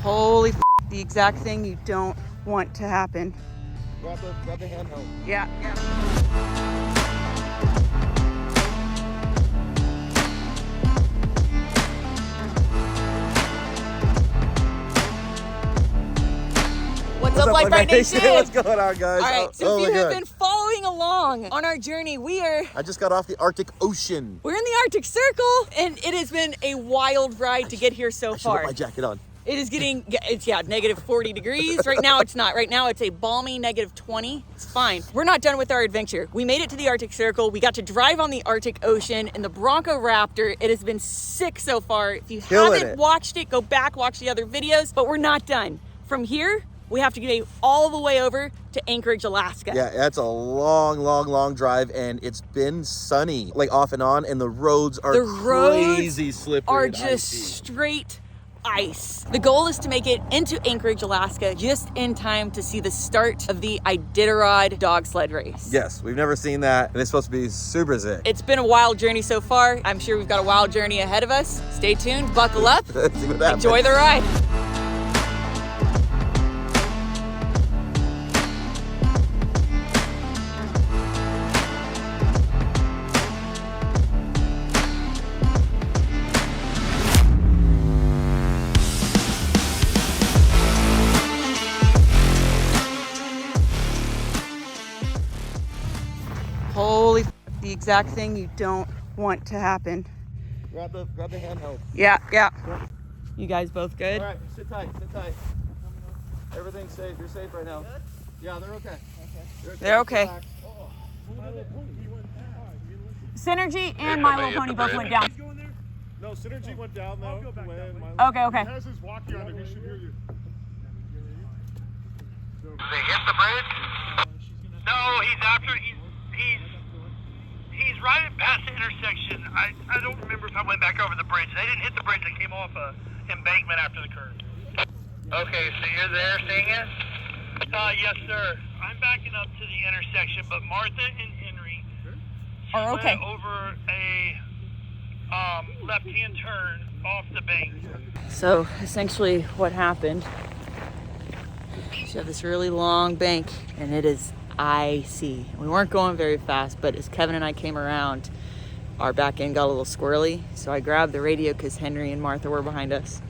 Holy f, the exact thing you don't want to happen. Grab the handheld. Yeah. What's up, Brite Nation? What's going on, guys? All right, so if you have been following along on our journey, I just got off the Arctic Ocean. We're in the Arctic Circle, and it has been a wild ride to get here so far. I should put my jacket on. It is getting, it's negative 40 degrees. Right now it's not. Right now it's a balmy negative 20. It's fine. We're not done with our adventure. We made it to the Arctic Circle. We got to drive on the Arctic Ocean in the Bronco Raptor. It has been sick so far. If you haven't watched it, go back, watch the other videos. But we're not done. From here, we have to get all the way over to Anchorage, Alaska. Yeah, that's a long drive, and it's been sunny, like off and on, and the roads are crazy slippery. Are just straight ice. The goal is to make it into Anchorage, Alaska, just in time to see the start of the Iditarod dog sled race. Yes, we've never seen that, and it's supposed to be super sick. It's been a wild journey so far. I'm sure we've got a wild journey ahead of us. Stay tuned, buckle up, Let's see what happens. Enjoy the ride. Holy f, the exact thing you don't want to happen. Grab the handheld. Yeah. You guys both good? All right, sit tight. Everything's safe. You're safe right now. Yeah, they're okay. They're okay. Synergy and My Little Pony both went down. No, Synergy went down though. Okay. He has his walkie on him. He should hear you. They hit the bridge? No, he's right past the intersection. I don't remember if I went back over the bridge. They didn't hit the bridge. They came off a embankment after the curve. Okay, so you're there seeing it? Yes, sir. I'm backing up to the intersection, but Martha and Henry are okay. went over a left-hand turn off the bank. So essentially what happened, you have this really long bank and it is icy. We weren't going very fast, but as Kevin and I came around, our back end got a little squirrely. So I grabbed the radio because Henry and Martha were behind us.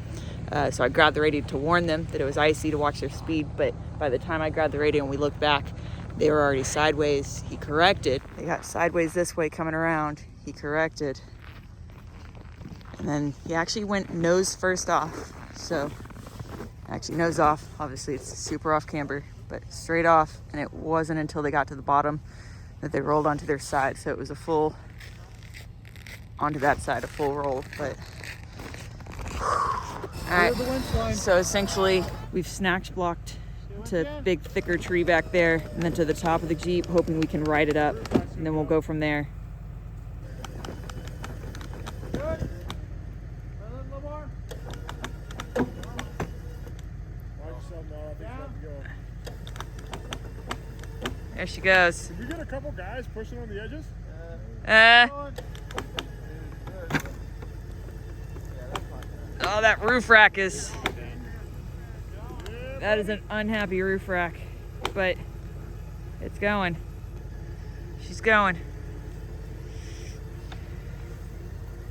So I grabbed the radio to warn them that it was icy, to watch their speed. But by the time I grabbed the radio and we looked back, they were already sideways. He corrected. They got sideways this way coming around. He corrected. And then he actually went nose first off. So actually nose off, obviously it's super off camber, but straight off. And it wasn't until they got to the bottom that they rolled onto their side. So it was a full, onto that side, a full roll. But all right, so essentially we've snatch blocked to big thicker tree back there and then to the top of the Jeep, hoping we can ride it up, and then we'll go from there. There she goes. Did you get a couple guys pushing on the edges? Oh, that roof rack is, that is an unhappy roof rack, but it's going. She's going.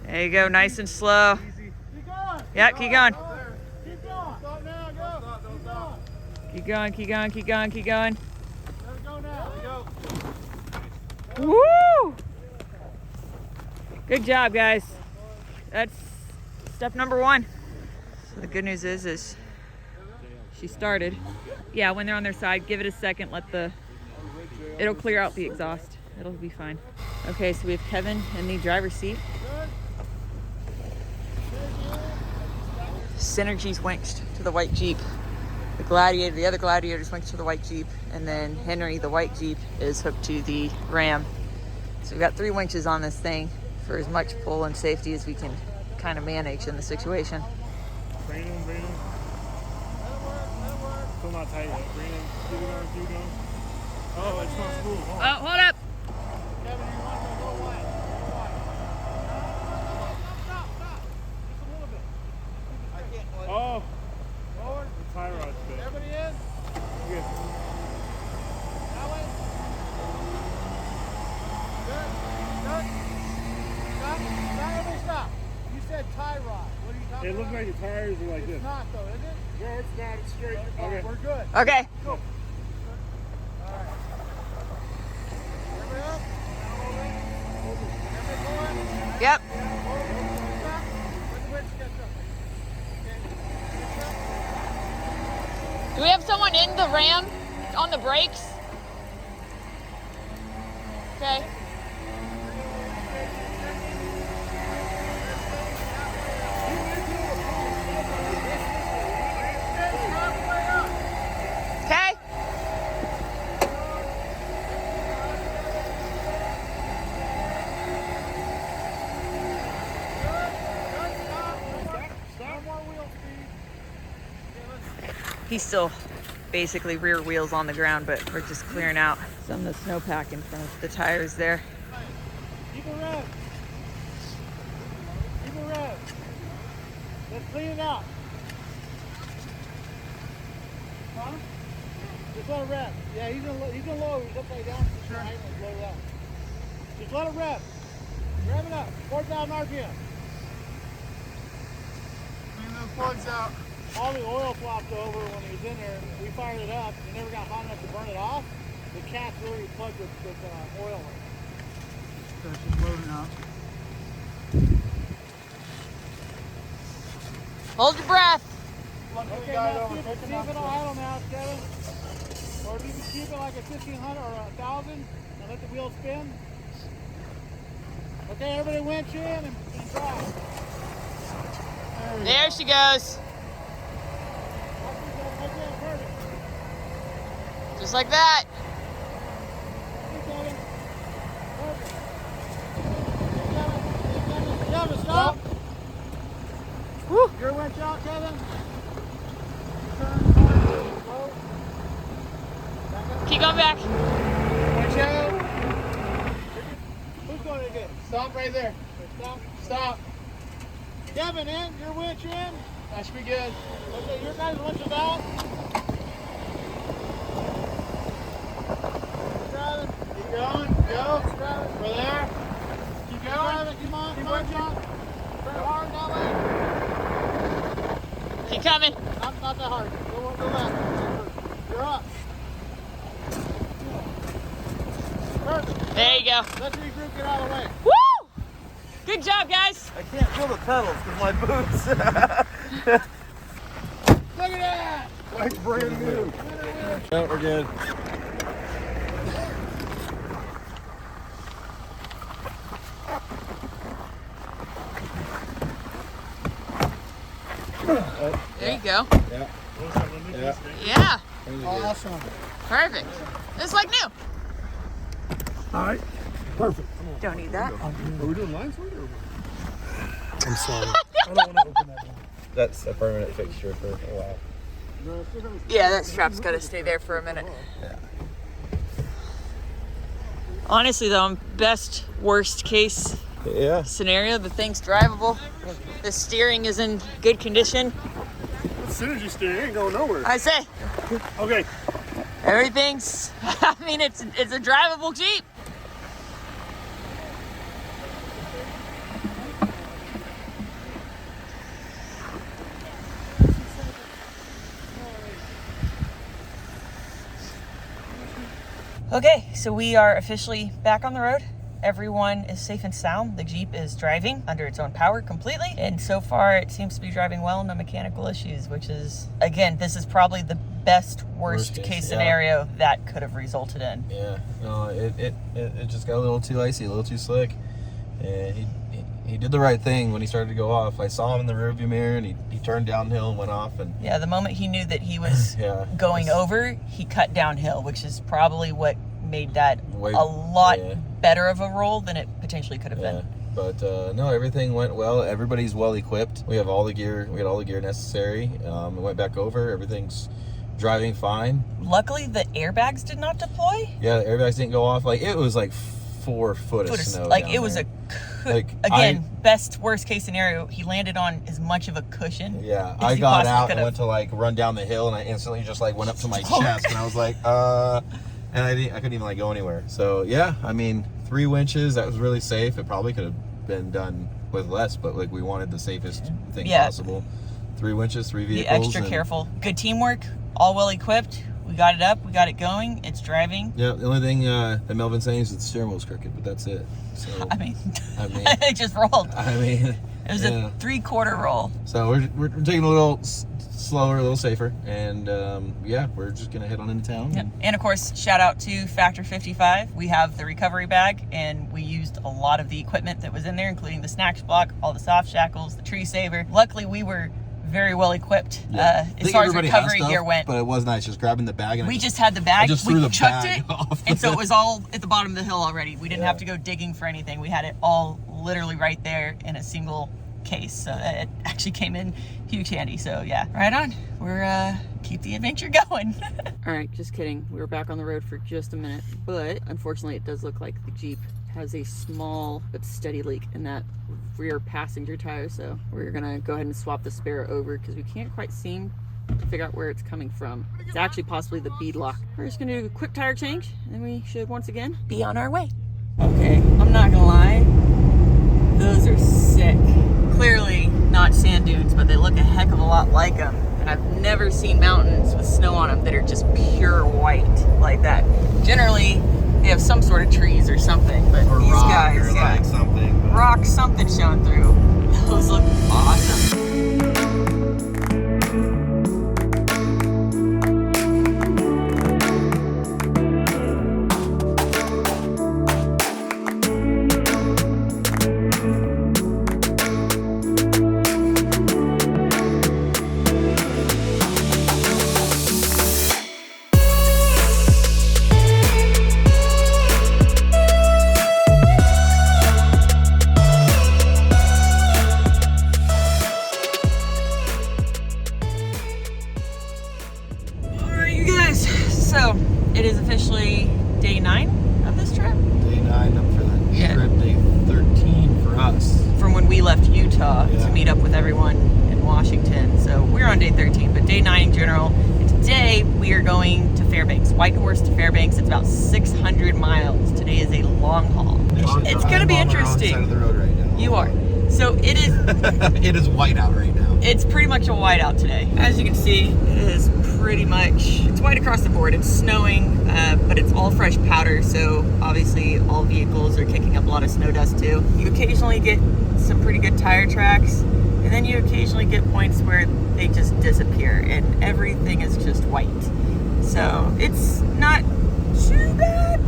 There you go, nice and slow. Keep going. Yeah, keep going. Keep going. Stop now, go. Don't stop. Keep going, keep going, keep going, keep going. Let it go now. Let it go. Woo! Good job, guys. That's step number one. So the good news is she started. Yeah, when they're on their side, give it a second, it'll clear out the exhaust. It'll be fine. Okay, so we have Kevin in the driver's seat. Synergy's winched to the white Jeep. The other Gladiator's winched to the white Jeep, and then Henry, the white Jeep, is hooked to the Ram. So we've got 3 winches on this thing for as much pull and safety as we can kind of manage in the situation. Bring him. Still not tight yet. Bring him. Keep going. Oh, it's not smooth. Oh, hold up. Kevin, you want to go wide. Stop. Just a little bit. I can't. Oh. It looks like the tires are like this. It's not though, is it? No, it's not. It's straight. Okay. We're good. Okay. Go. All right. Everybody up? Everybody going? Yep. Do we have someone in the Ram on the brakes? Okay. Okay. He's still basically rear wheels on the ground, but we're just clearing out some of the snowpack in front of the tires there. Keep it red. Keep it red. Let's clean it out. Huh? Just let it rev. Yeah, he's gonna lower. He's upside down. Sure. Right, and lower it up. Just let it rev. Rev it up. 4,000 RPM. Clean those plugs out. All the oil flopped over when he was in there. We fired it up. It never got hot enough to burn it off. The cat's really plugged with oil in it. So it's just loading up. Hold your breath. Okay, now see if it'll idle now, Kevin. Or if you can keep it like a 1,500 or 1,000 and let the wheel spin. Okay, everybody winch in and drive. There she goes. Just like that. Kevin, stop. Woo. Your winch out, Kevin. Keep going back. Winch out. Who's going again? Stop right there. Stop. Stop. Kevin, in. Your winch in. That should be good. Okay, your guys' winch is out. Driving. Keep going. Go. Driving. We're there. Keep going. Driving. Come on. Come on, John. Very hard that way. Keep coming. Not that hard. Go left. You're up. Perfect. There you go. Let's regroup, get out of the way. Woo! Good job, guys. I can't feel the pedals with my boots. Look at that! Like brand new. Winner. No, we're good. There you go. Yeah. Yeah. Yeah. Awesome. Perfect. It's like new. All right. Perfect. Don't need that. Are we doing line sort or? I'm sorry. I don't want to open that one. That's a permanent fixture for a while. Yeah, that strap's got to stay there for a minute. Yeah. Honestly, though, best worst case Yeah. scenario, the thing's drivable. The steering is in good condition. Synergy steering ain't going nowhere. I say Okay. everything's. I mean, it's a drivable Jeep. Okay, so we are officially back on the road. Everyone is safe and sound. The Jeep is driving under its own power completely. And so far, it seems to be driving well, no mechanical issues, which is, again, this is probably the best worst case scenario that could have resulted in. Yeah. No, it just got a little too icy, a little too slick. And he did the right thing when he started to go off. I saw him in the rearview mirror, and he turned downhill and went off. And Yeah, the moment he knew that he was yeah, going over, he cut downhill, which is probably what made that Way- a lot yeah. better of a roll than it potentially could have Yeah, been. but no, everything went well. Everybody's well equipped. We have all the gear. We had all the gear necessary. We went back over. Everything's driving fine. Luckily, the airbags did not deploy. Yeah, the airbags didn't go off. Like it was like 4 foot of snow. Like down it was there. again, best worst case scenario. He landed on as much of a cushion. Yeah, as I he got possibly out could and have. went to like run down the hill, and I instantly just like went up to my Oh, chest, and I was like, and I couldn't even like go anywhere. So yeah, I mean, 3 winches. That was really safe. It probably could have been done with less, but like we wanted the safest thing Yeah. possible. 3 winches, 3 vehicles. Be extra careful. Good teamwork, all well equipped. We got it up, we got it going, it's driving. Yeah, the only thing that Melvin's saying is that the steering wheel's crooked, but that's it. So I mean, it just rolled. I mean, It was a 3/4 roll. So we're taking a little slower, a little safer, and yeah, we're just gonna head on into town. Yep. And of course, shout out to Factor 55. We have the recovery bag, and we used a lot of the equipment that was in there, including the snacks block, all the soft shackles, the tree saver. Luckily, we were very well equipped Yeah. as far as recovery gear went. But it was nice just grabbing the bag. And We just had the bag. just threw We the chucked bag it, off. and so it was all at the bottom of the hill already. We didn't Yeah. have to go digging for anything. We had it all literally right there in a single case. So it actually came in huge handy. So yeah, right on. We're keep the adventure going. All right, just kidding. We were back on the road for just a minute, but unfortunately, it does look like the Jeep has a small but steady leak in that rear passenger tire. So we're gonna go ahead and swap the spare over because we can't quite seem to figure out where it's coming from. It's actually possibly the bead lock. We're just gonna do a quick tire change, and then we should once again be on our way. Okay, I'm not gonna lie, those are sick. Clearly not sand dunes, but they look a heck of a lot like them. And I've never seen mountains with snow on them that are just pure white like that. Generally, they have some sort of trees or something, but or these rock guys, or like something. rock something showing through. Those look awesome. So, it is officially day 9 of this trip. Day 9 up for the Yeah. trip. Day 13 for us. From when we left Utah Yeah. to meet up with everyone in Washington. So we're on day 13, but day 9 in general. And today we are going to Fairbanks. Whitehorse to Fairbanks. It's about 600 miles. Today is a long haul. It's going to be interesting. I'm on the wrong side of the road right now. You are. So it is. It is white out right now. It's pretty much a whiteout today. As you can see, it is pretty much, it's white across the board. It's snowing, but it's all fresh powder, so obviously all vehicles are kicking up a lot of snow dust too. You occasionally get some pretty good tire tracks, and then you occasionally get points where they just disappear, and everything is just white. So it's not too bad,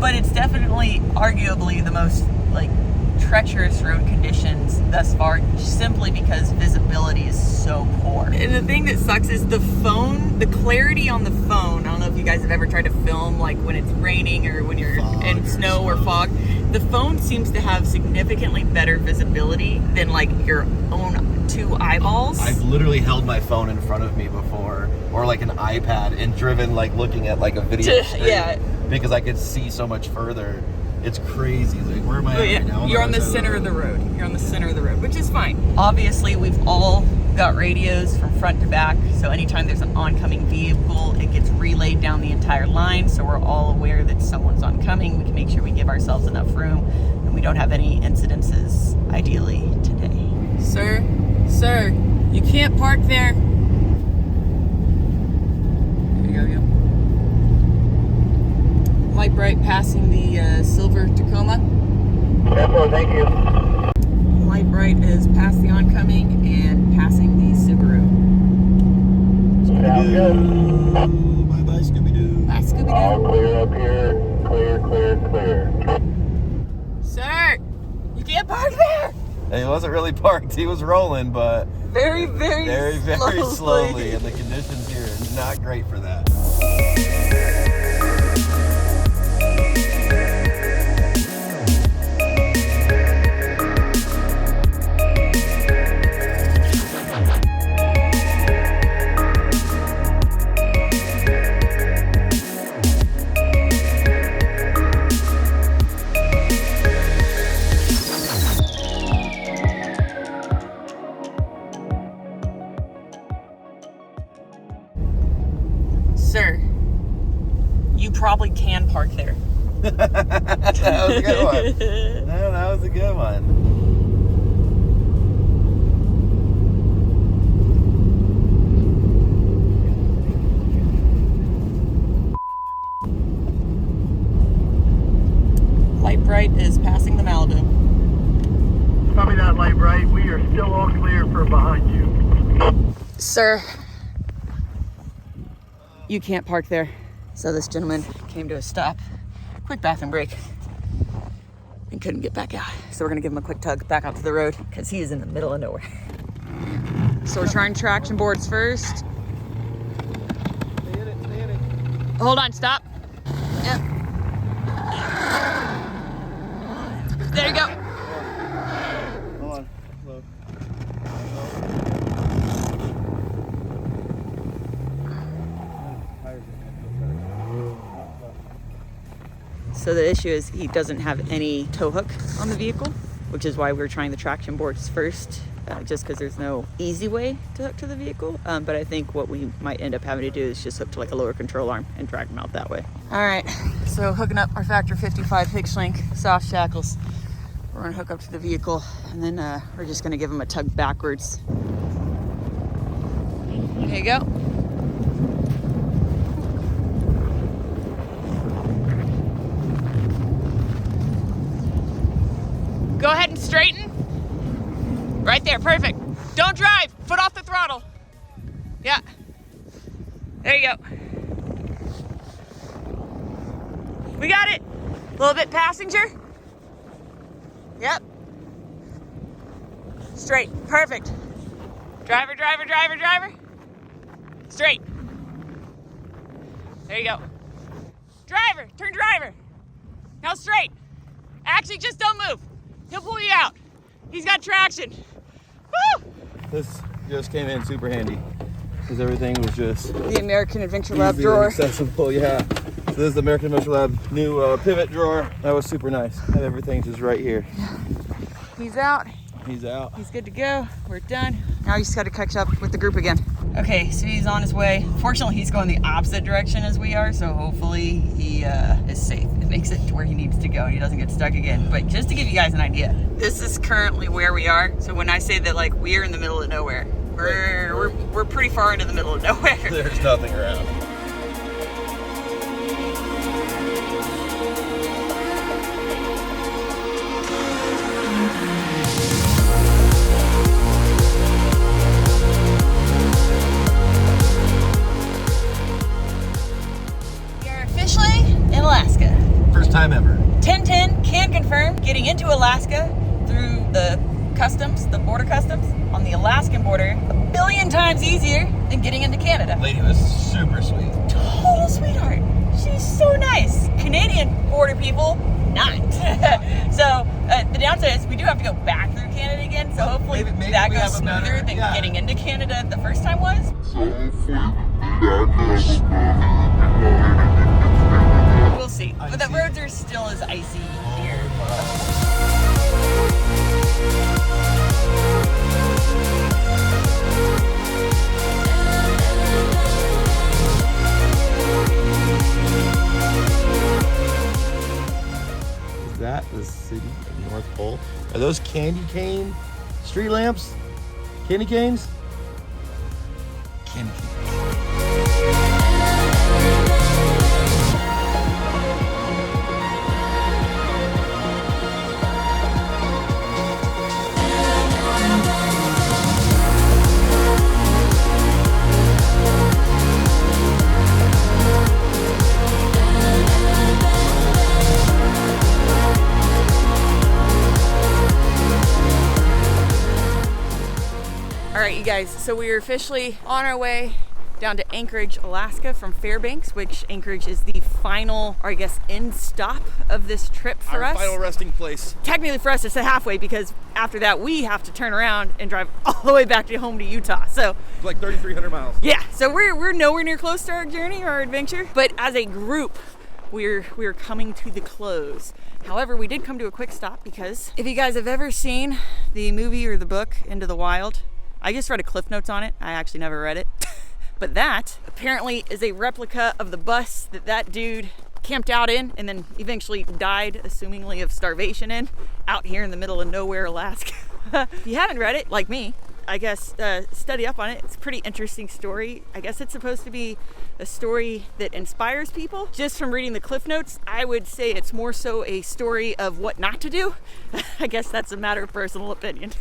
but it's definitely arguably the most treacherous road conditions thus far, simply because visibility is so poor. And the thing that sucks is the phone, the clarity on the phone. I don't know if you guys have ever tried to film when it's raining or when you're in snow or fog. The phone seems to have significantly better visibility than your own 2 eyeballs. I've literally held my phone in front of me before, or an iPad, and driven looking at a video stream, Yeah. because I could see so much further. It's crazy. Where am I at right now? You're on the center of the road. You're on the center of the road, which is fine. Obviously, we've all got radios from front to back, so anytime there's an oncoming vehicle, it gets relayed down the entire line, so we're all aware that someone's oncoming. We can make sure we give ourselves enough room, and we don't have any incidences, ideally, today. Sir, you can't park there. There you go. Light Brite passing the silver Tacoma. Yes, thank you. Light Brite is past the oncoming and passing the Subaru. Sounds good. Bye-bye, Scooby-Doo. Bye, Scooby-Doo. All clear up here. Clear. Sir, you can't park there. He wasn't really parked. He was rolling, but Very very slowly, and the conditions here are not great for that. Sir, you probably can park there. That was a good one. No, that was a good one. is passing the Malibu. Copy that, Light Brite. We are still all clear for behind you. Sir, you can't park there. So this gentleman came to a stop, quick bathroom break, and couldn't get back out. So we're gonna give him a quick tug back out to the road because he is in the middle of nowhere. So we're trying traction boards first. Stay in it. Hold on, stop. Yep. There you go. Hold on. Look. So the issue is he doesn't have any tow hook on the vehicle, which is why we're trying the traction boards first, just because there's no easy way to hook to the vehicle. But I think what we might end up having to do is just hook to like a lower control arm and drag them out that way. All right, so hooking up our Factor 55 pig shrink soft shackles. We're gonna hook up to the vehicle and then we're just gonna give them a tug backwards. There you go. Go ahead and straighten. Right there, perfect. Don't drive, foot off the throttle. Yeah. There you go. We got it. A little bit passenger. Yep. Straight, perfect. Driver, driver, driver, driver. Straight. There you go. Driver, turn driver. Now straight. Actually, just don't move. He'll pull you out. He's got traction. Woo! This just came in super handy because everything was just The American Adventure Lab easy drawer. and accessible. Yeah. So this is the American Adventure Lab new pivot drawer. That was super nice. And everything's just right here. He's out. He's out. He's good to go. We're done. Now he's got to catch up with the group again. Okay, so he's on his way. Fortunately, he's going the opposite direction as we are, so hopefully he is safe and makes it to where he needs to go. He doesn't get stuck again. But just to give you guys an idea, this is currently where we are. So when I say that like we're in the middle of nowhere, we're pretty far into the middle of nowhere. There's nothing around. In Alaska. First time ever. 1010 can confirm getting into Alaska through the customs, the border customs on the Alaskan border, a billion times easier than getting into Canada. Lady was super sweet. Total sweetheart. She's so nice. Canadian border people, not. So the downside is we do have to go back through Canada again, so hopefully maybe that we goes have a better- smoother than yeah. getting into Canada the first time was. We'll see. But the roads are still as icy here. Is that the city of North Pole? Are those candy cane street lamps? Candy canes? Candy canes. All right, you guys, so we are officially on our way down to Anchorage, Alaska from Fairbanks, which Anchorage is the final, or I guess, end stop of this trip for us. Our final resting place. Technically for us, it's a halfway because after that, we have to turn around and drive all the way back to home to Utah. So It's like 3,300 miles. yeah, so we're nowhere near close to our journey or our adventure, but as a group, we're coming to the close. However, we did come to a quick stop because if you guys have ever seen the movie or the book Into the Wild, I just read a cliff notes on it. I actually never read it. But that apparently is a replica of the bus that dude camped out in and then eventually died, assumingly of starvation in, out here in the middle of nowhere, Alaska. If you haven't read it, like me, I guess, study up on it. It's a pretty interesting story. I guess it's supposed to be a story that inspires people. Just from reading the Cliff Notes, I would say it's more so a story of what not to do. I guess that's a matter of personal opinion.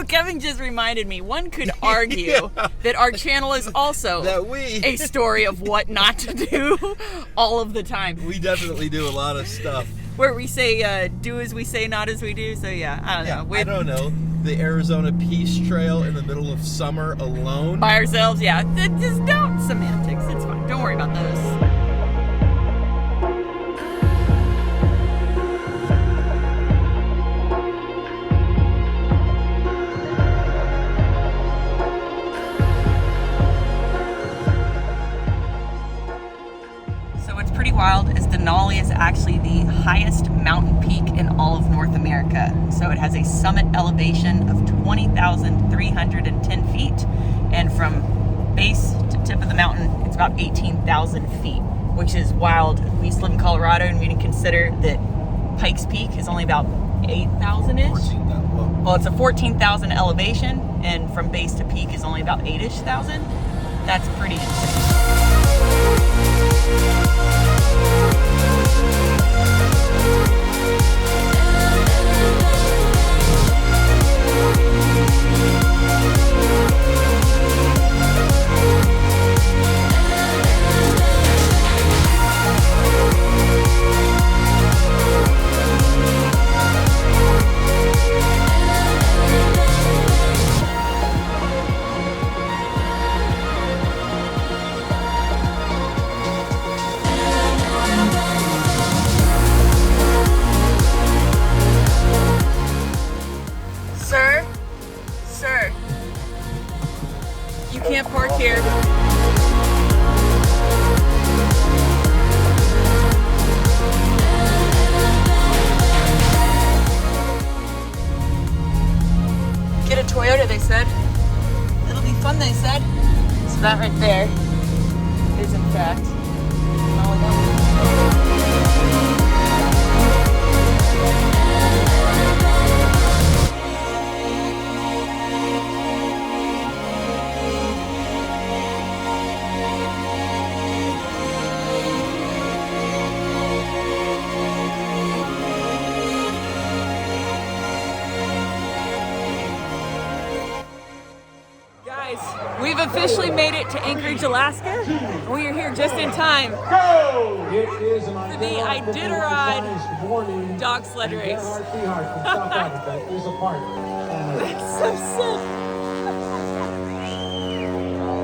Kevin just reminded me, one could argue that our channel is also a story of what not to do all of the time. We definitely do a lot of stuff. Where we say, do as we say, not as we do. So yeah, I don't know. I don't know. The Arizona Peace Trail in the middle of summer alone. By ourselves, yeah. Just don't semantics. It's fine. Don't worry about those. Pretty wild is Denali is actually the highest mountain peak in all of North America. So it has a summit elevation of 20,310 feet, and from base to tip of the mountain it's about 18,000 feet, which is wild. We used to live in Colorado and we didn't consider that Pikes Peak is only about 8,000-ish. Well, it's a 14,000 elevation, and from base to peak is only about 8-ish thousand. That's pretty insane. Sir, you can't park here. Get a Toyota, they said. It'll be fun, they said. So that right there is in fact We've officially made it to Anchorage, Alaska. We are here just in time for the Iditarod dog sled race. That's so sick.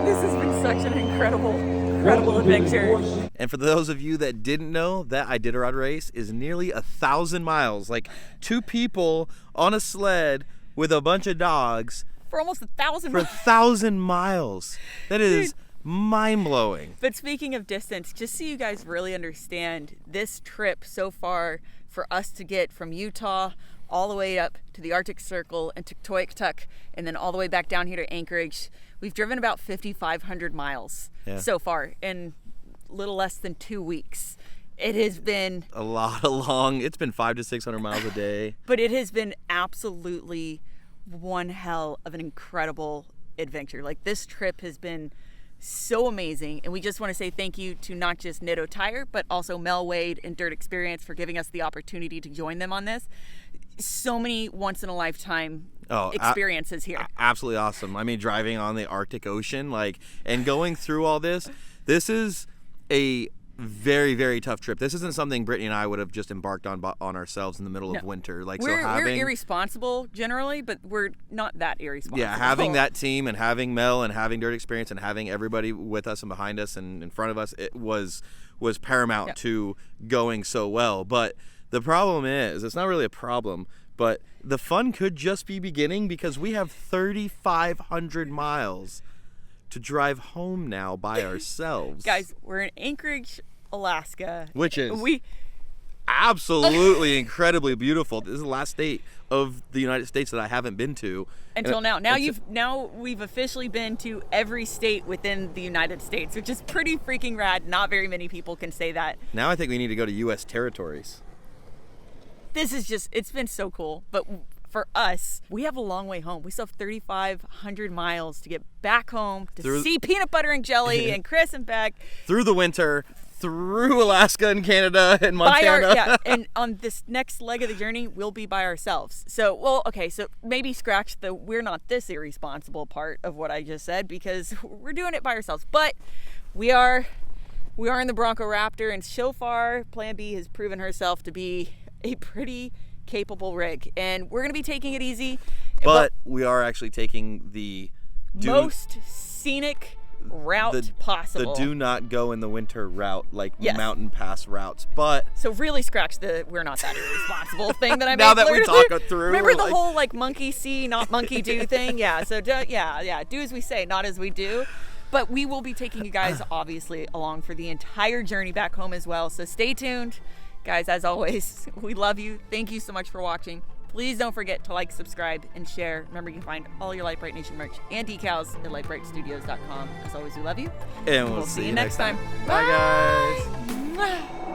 This has been such an incredible adventure. And for those of you that didn't know, that Iditarod race is nearly 1,000 miles. Like 2 people on a sled with a bunch of dogs. For almost 1,000 miles. For 1,000 miles. That is mind-blowing. But speaking of distance, just so you guys really understand, this trip so far for us to get from Utah all the way up to the Arctic Circle and to Tuktoyaktuk, and then all the way back down here to Anchorage, we've driven about 5,500 miles so far in a little less than 2 weeks. It has been a lot of long. It's been 500 to 600 miles a day. But it has been absolutely one hell of an incredible adventure. Like, this trip has been so amazing, and we just want to say thank you to not just Nitto Tire but also Mel Wade and Dirt Experience for giving us the opportunity to join them on this. So many once in a lifetime experiences here. Absolutely awesome. I mean, driving on the Arctic Ocean, and going through all this is a very, very tough trip. This isn't something Brittany and I would have just embarked on ourselves in the middle of winter. We're irresponsible generally, but we're not that irresponsible. Yeah, having that team and having Mel and having Dirt Experience and having everybody with us and behind us and in front of us, it was paramount to going so well. But the problem is, it's not really a problem, but the fun could just be beginning, because we have 3,500 miles to drive home now by ourselves. Guys, we're in Anchorage, Alaska. Which is absolutely incredibly beautiful. This is the last state of the United States that I haven't been to. Until now. Now we've officially been to every state within the United States, which is pretty freaking rad. Not very many people can say that. Now I think we need to go to U.S. territories. This is it's been so cool. But for us, we have a long way home. We still have 3,500 miles to get back home to see Peanut Butter and Jelly and Chris and Beck. Through the winter, through Alaska and Canada and Montana. And on this next leg of the journey, we'll be by ourselves. So, so maybe scratch the we're not this irresponsible part of what I just said, because we're doing it by ourselves. But we are in the Bronco Raptor, and so far, Plan B has proven herself to be a pretty capable rig, and we're going to be taking it easy. But we are actually taking the most scenic route possible. The do not go in the winter route, like mountain pass routes. But so really scratch the we're not that irresponsible thing that I made. Now that we talk it through, remember the whole like monkey see, not monkey do thing? Yeah. So do as we say, not as we do. But we will be taking you guys obviously along for the entire journey back home as well. So stay tuned. Guys, as always, we love you. Thank you so much for watching. Please don't forget to like, subscribe, and share. Remember, you can find all your Lite Brite Nation merch and decals at litebritstudios.com. As always, we love you. And we'll see you next time. Bye, Bye, guys. Mwah.